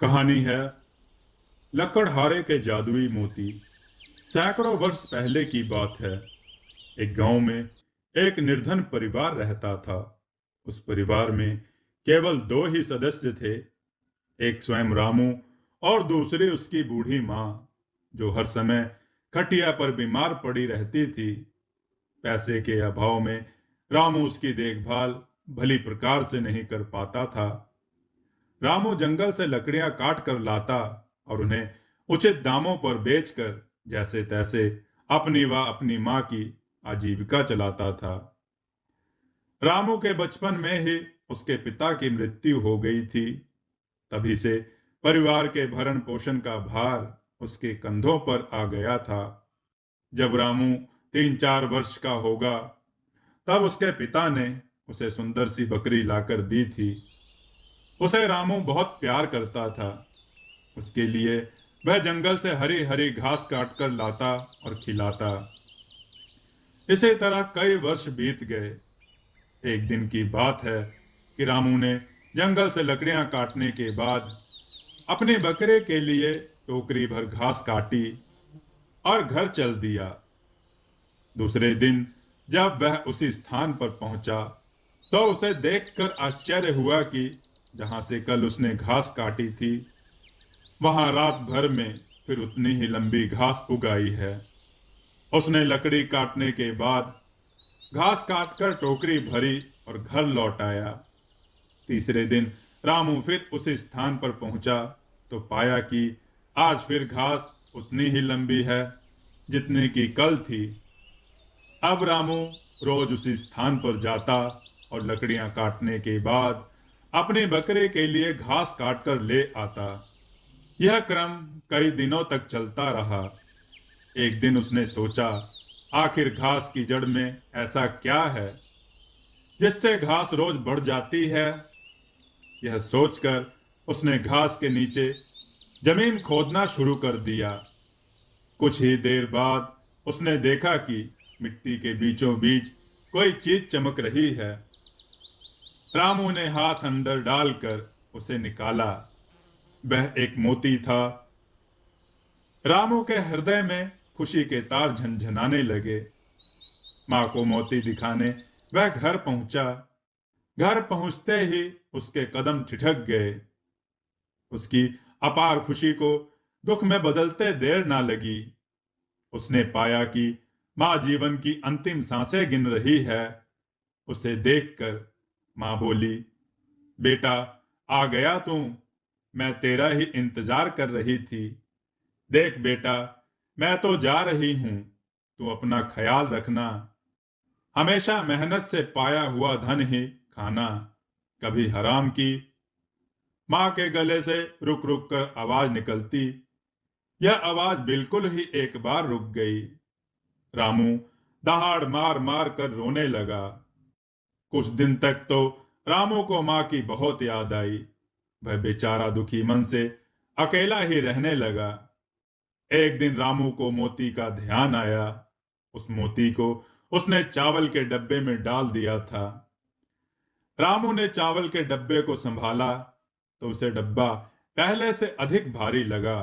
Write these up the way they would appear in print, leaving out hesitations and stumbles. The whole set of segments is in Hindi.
कहानी है लकड़हारे के जादुई मोती। सैकड़ों वर्ष पहले की बात है। एक गांव में एक निर्धन परिवार रहता था। उस परिवार में केवल दो ही सदस्य थे। एक स्वयं रामू और दूसरी उसकी बूढ़ी माँ, जो हर समय खटिया पर बीमार पड़ी रहती थी। पैसे के अभाव में रामू उसकी देखभाल भली प्रकार से नहीं कर पाता था। रामू जंगल से लकड़ियां काट कर लाता और उन्हें उचित दामों पर बेचकर जैसे तैसे अपनी व अपनी मां की आजीविका चलाता था। रामू के बचपन में ही उसके पिता की मृत्यु हो गई थी। तभी से परिवार के भरण पोषण का भार उसके कंधों पर आ गया था। जब रामू 3-4 वर्ष का होगा, तब उसके पिता ने उसे सुंदर सी बकरी लाकर दी थी। उसे रामू बहुत प्यार करता था। उसके लिए वह जंगल से हरी हरी घास काट कर लाता और खिलाता। इसी तरह कई वर्ष बीत गए। एक दिन की बात है कि रामू ने जंगल से लकड़ियां काटने के बाद अपने बकरे के लिए टोकरी भर घास काटी और घर चल दिया। दूसरे दिन जब वह उसी स्थान पर पहुंचा, तो उसे देखकर आश्चर्य हुआ कि जहां से कल उसने घास काटी थी, वहां रात भर में फिर उतनी ही लंबी घास उगाई है। उसने लकड़ी काटने के बाद घास काटकर टोकरी भरी और घर लौट आया। तीसरे दिन रामू फिर उसी स्थान पर पहुंचा तो पाया कि आज फिर घास उतनी ही लंबी है जितनी की कल थी। अब रामू रोज उसी स्थान पर जाता और लकड़ियां काटने के बाद अपने बकरे के लिए घास काटकर ले आता। यह क्रम कई दिनों तक चलता रहा। एक दिन उसने सोचा, आखिर घास की जड़ में ऐसा क्या है जिससे घास रोज बढ़ जाती है। यह सोचकर उसने घास के नीचे जमीन खोदना शुरू कर दिया। कुछ ही देर बाद उसने देखा कि मिट्टी के बीचों बीच कोई चीज चमक रही है। रामू ने हाथ अंदर डालकर उसे निकाला। वह एक मोती था। रामू के हृदय में खुशी के तार झनझनाने लगे। मां को मोती दिखाने वह घर पहुंचा। घर पहुंचते ही उसके कदम ठिठक गए। उसकी अपार खुशी को दुख में बदलते देर ना लगी। उसने पाया कि मां जीवन की अंतिम सांसें गिन रही है। उसे देखकर मां बोली, बेटा, आ गया तू। मैं तेरा ही इंतजार कर रही थी। देख बेटा, मैं तो जा रही हूं। तू अपना ख्याल रखना। हमेशा मेहनत से पाया हुआ धन ही खाना, कभी हराम की। मां के गले से रुक रुक कर आवाज निकलती। यह आवाज बिल्कुल ही एक बार रुक गई। रामू दहाड़ मार मार कर रोने लगा। कुछ दिन तक तो रामू को मां की बहुत याद आई। वह बेचारा दुखी मन से अकेला ही रहने लगा। एक दिन रामू को मोती का ध्यान आया। उस मोती को उसने चावल के डब्बे में डाल दिया था। रामू ने चावल के डब्बे को संभाला तो उसे डब्बा पहले से अधिक भारी लगा।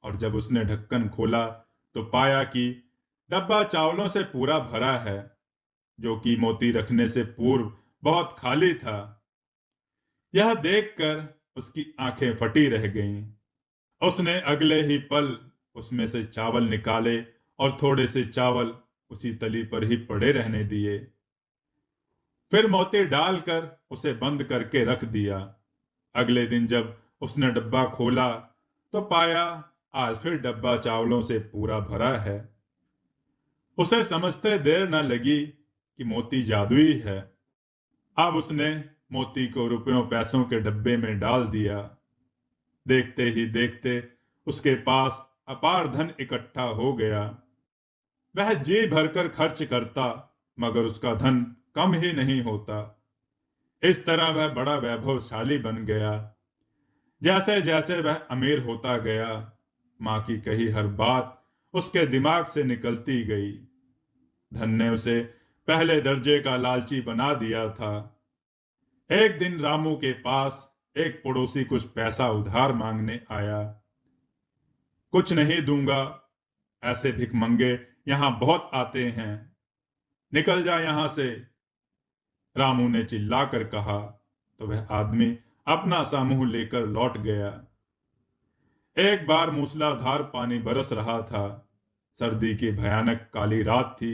और जब उसने ढक्कन खोला तो पाया कि डब्बा चावलों से पूरा भरा है, जो कि मोती रखने से पूर्व बहुत खाली था। यह देखकर उसकी आंखें फटी रह गईं। उसने अगले ही पल उसमें से चावल निकाले और थोड़े से चावल उसी तली पर ही पड़े रहने दिए। फिर मोती डालकर उसे बंद करके रख दिया। अगले दिन जब उसने डब्बा खोला तो पाया आज फिर डब्बा चावलों से पूरा भरा है। उसे समझते देर न लगी कि मोती जादुई है। अब उसने मोती को रुपयों पैसों के डब्बे में डाल दिया। देखते ही देखते उसके पास अपार धन इकट्ठा हो गया। वह जी भरकर खर्च करता, मगर उसका धन कम ही नहीं होता। इस तरह वह बड़ा वैभवशाली बन गया। जैसे जैसे वह अमीर होता गया, मां की कही हर बात उसके दिमाग से निकलती गई। धन ने उसे पहले दर्जे का लालची बना दिया था। एक दिन रामू के पास एक पड़ोसी कुछ पैसा उधार मांगने आया। कुछ नहीं दूंगा, ऐसे भिखमंगे यहां बहुत आते हैं, निकल जा यहां से, रामू ने चिल्लाकर कहा। तो वह आदमी अपना सा मुंह लेकर लौट गया। एक बार मूसलाधार पानी बरस रहा था। सर्दी की भयानक काली रात थी।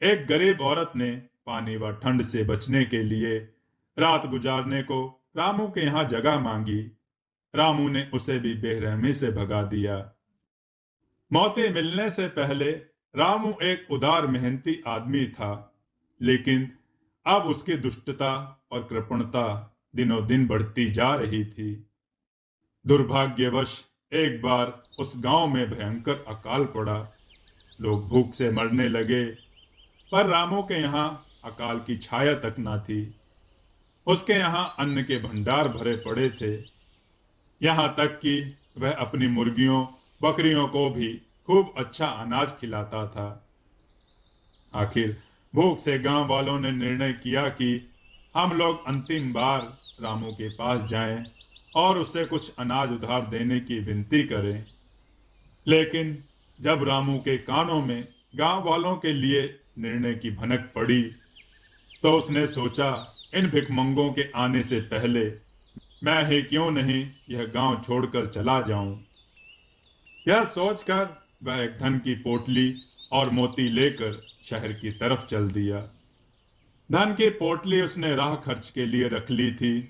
एक गरीब औरत ने पानी व ठंड से बचने के लिए रात गुजारने को रामू के यहाँ जगह मांगी। रामू ने उसे भी बेरहमी से भगा दिया। मौतें मिलने से पहले रामू एक उदार मेहनती आदमी था, लेकिन अब उसकी दुष्टता और कृपणता दिनों दिन बढ़ती जा रही थी। दुर्भाग्यवश एक बार उस गांव में भयंकर अकाल पड़ा। लोग भूख से मरने लगे, पर रामू के यहाँ अकाल की छाया तक न थी। उसके यहाँ अन्न के भंडार भरे पड़े थे, यहाँ तक कि वह अपनी मुर्गियों बकरियों को भी खूब अच्छा अनाज खिलाता था। आखिर भूख से गांव वालों ने निर्णय किया कि हम लोग अंतिम बार रामू के पास जाएं और उससे कुछ अनाज उधार देने की विनती करें। लेकिन जब रामू के कानों में गांव वालों के लिए निर्णय की भनक पड़ी, तो उसने सोचा, इन भिखमंगों के आने से पहले मैं ही क्यों नहीं यह गांव छोड़कर चला जाऊं। यह सोचकर वह एक धन की पोटली और मोती लेकर शहर की तरफ चल दिया। धन की पोटली उसने राह खर्च के लिए रख ली थी।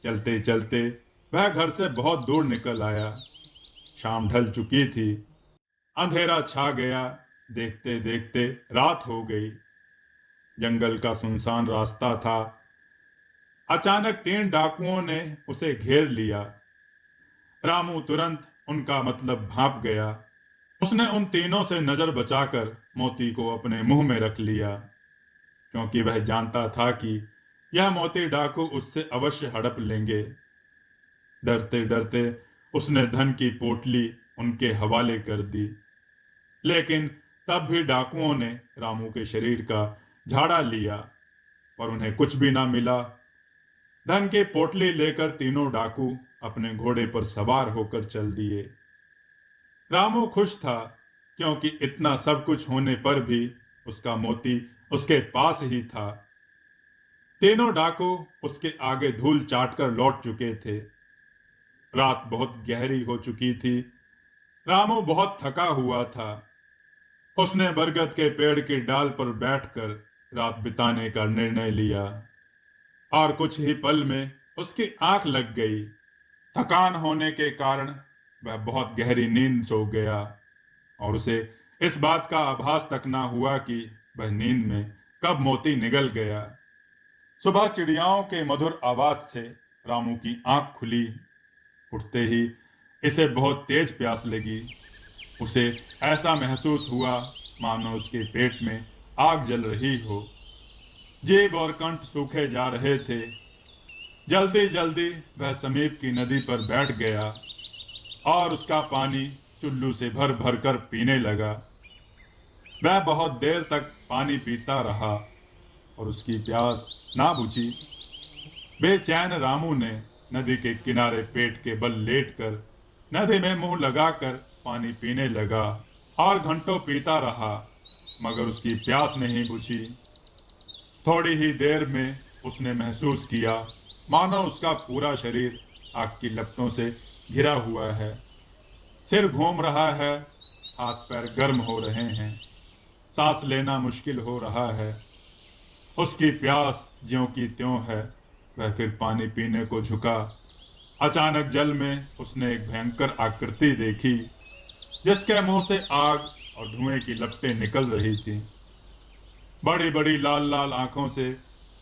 चलते चलते वह घर से बहुत दूर निकल आया। शाम ढल चुकी थी, अंधेरा छा गया। देखते देखते रात हो गई। जंगल का सुनसान रास्ता था। अचानक 3 डाकुओं ने उसे घेर लिया। रामू तुरंत उनका मतलब भांप गया। उसने उन तीनों से नजर बचाकर मोती को अपने मुंह में रख लिया, क्योंकि वह जानता था कि यह मोती डाकू उससे अवश्य हड़प लेंगे। डरते डरते उसने धन की पोटली उनके हवाले कर दी। लेकिन तब भी डाकुओं ने रामू के शरीर का झाड़ा लिया, पर उन्हें कुछ भी ना मिला। धन की पोटली लेकर तीनों डाकू अपने घोड़े पर सवार होकर चल दिए। रामू खुश था, क्योंकि इतना सब कुछ होने पर भी उसका मोती उसके पास ही था। तीनों डाकू उसके आगे धूल चाटकर लौट चुके थे। रात बहुत गहरी हो चुकी थी। रामू बहुत थका हुआ था। उसने बरगद के पेड़ की डाल पर बैठकर रात बिताने का निर्णय लिया, और कुछ ही पल में उसकी आंख लग गई। थकान होने के कारण वह बहुत गहरी नींद सो गया, और उसे इस बात का आभास तक ना हुआ कि वह नींद में कब मोती निगल गया। सुबह चिड़ियाओं के मधुर आवाज से रामू की आंख खुली। उठते ही इसे बहुत तेज प्यास लगी। उसे ऐसा महसूस हुआ मानो उसके पेट में आग जल रही हो। जीभ और कंठ सूखे जा रहे थे। जल्दी जल्दी वह समीप की नदी पर बैठ गया और उसका पानी चुल्लू से भर भर कर पीने लगा। वह बहुत देर तक पानी पीता रहा और उसकी प्यास ना बुझी। बेचैन रामू ने नदी के किनारे पेट के बल लेटकर नदी में मुंह लगाकर पानी पीने लगा और घंटों पीता रहा, मगर उसकी प्यास नहीं बुझी। थोड़ी ही देर में उसने महसूस किया मानो उसका पूरा शरीर आग की लपटों से घिरा हुआ है। सिर घूम रहा है, हाथ पैर गर्म हो रहे हैं, सांस लेना मुश्किल हो रहा है। उसकी प्यास ज्यों की त्यों है। वह फिर पानी पीने को झुका। अचानक जल में उसने एक भयंकर आकृति देखी, जिसके मुंह से आग और धुएं की लपटें निकल रही थी। बड़ी बड़ी लाल लाल आंखों से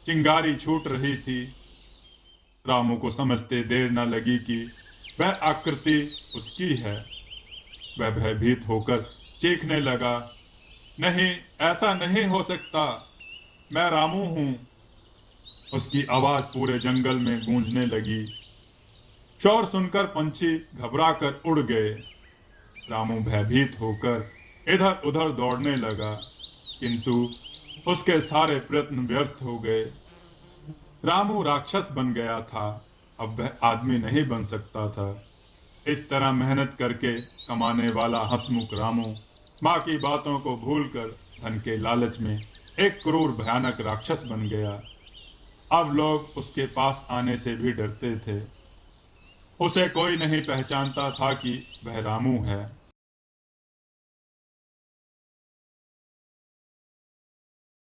चिंगारी छूट रही थी। रामू को समझते देर न लगी कि वह आकृति उसकी है। वह भयभीत होकर चीखने लगा, नहीं, ऐसा नहीं हो सकता, मैं रामू हूं। उसकी आवाज पूरे जंगल में गूंजने लगी। शोर सुनकर पंछी घबराकर उड़ गए। रामू भयभीत होकर इधर उधर दौड़ने लगा, किंतु उसके सारे प्रयत्न व्यर्थ हो गए। रामू राक्षस बन गया था। अब वह आदमी नहीं बन सकता था। इस तरह मेहनत करके कमाने वाला हंसमुख रामू माँ की बातों को भूलकर धन के लालच में एक क्रूर भयानक राक्षस बन गया। अब लोग उसके पास आने से भी डरते थे। उसे कोई नहीं पहचानता था कि वह रामू है।